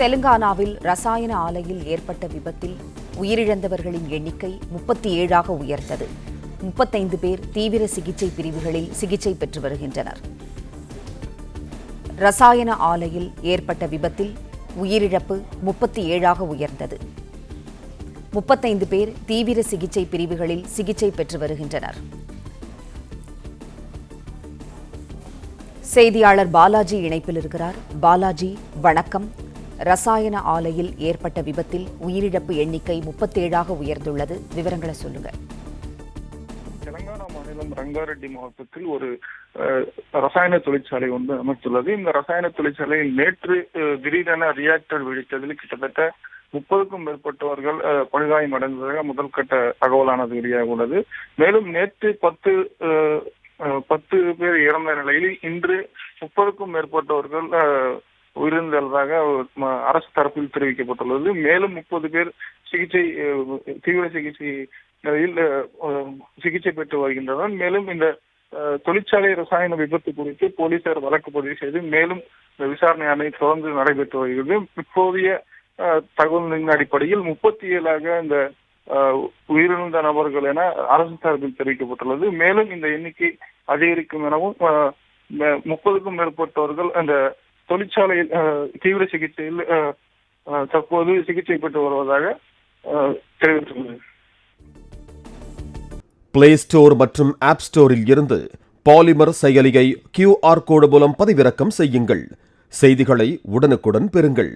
தெலுங்கானாவில் ரசாயன ஆலையில் ஏற்பட்ட விபத்தில் உயிரிழந்தவர்களின் எண்ணிக்கை 37ஆக உயர்ந்தது. 35 பேர் தீவிர சிகிச்சை பிரிவுகளில் சிகிச்சை பெற்று வருகின்றனர். ரசாயன ஆலையில் ஏற்பட்ட விபத்தில் உயிரிழப்பு 37ஆக உயர்ந்தது. 35 பேர் தீவிர சிகிச்சை பிரிவுகளில் சிகிச்சை பெற்று வருகின்றனர். செய்தியாளர் பாலாஜி இணைப்பில் இருக்கிறார். பாலாஜி, வணக்கம். ரசாயன ஆலையில் ஏற்பட்ட விபத்தில் உயிரிழப்பு எண்ணிக்கை 37ஆக உயர்ந்துள்ளது. விவரங்களை சொல்லுங்க. தெலங்கானா மாநிலம் ரங்காரெட்டி மாவட்டத்தில் ஒரு ரசாயன தொழிற்சாலை ஒன்று அமைத்துள்ளது. இந்த ரசாயன தொழிற்சாலையில் நேற்று திடீரென ரியாக்டர் வெடித்ததில் கிட்டத்தட்ட 30க்கும் மேற்பட்டவர்கள் படுகாயம் அடைந்ததாக முதல் கட்ட தகவலானது வெளியாக உள்ளது. மேலும் நேற்று 10 பேர் இறந்த நிலையில் இன்று 30க்கும் மேற்பட்டவர்கள் உயிரிழந்ததாக அரசு தரப்பில் தெரிவிக்கப்பட்டுள்ளது. மேலும் 30 பேர் தீவிர சிகிச்சை நிலையில் சிகிச்சை பெற்று வருகின்றனர். மேலும் இந்த தொழிற்சாலை ரசாயன விபத்து குறித்து போலீசார் வழக்கு பதிவு செய்து மேலும் விசாரணையானது தொடர்ந்து நடைபெற்று வருகிறது. இப்போதைய தகவலின் அடிப்படையில் 37ஆக இந்த உயிரிழந்த நபர்கள் என அரசு தரப்பில் தெரிவிக்கப்பட்டுள்ளது. மேலும் இந்த எண்ணிக்கை அதிகரிக்கும் எனவும் 30க்கும் மேற்பட்டவர்கள் அந்த தொழிற்சாலையில் தீவிர சிகிச்சையில் தற்போது சிகிச்சை பெற்று வருவதாக தெரிவித்துள்ளது. பிளே ஸ்டோர் மற்றும் ஆப் ஸ்டோரில் இருந்து பாலிமர் செயலியை QR கோடு மூலம் பதிவிறக்கம் செய்யுங்கள். செய்திகளை உடனுக்குடன் பெறுங்கள்.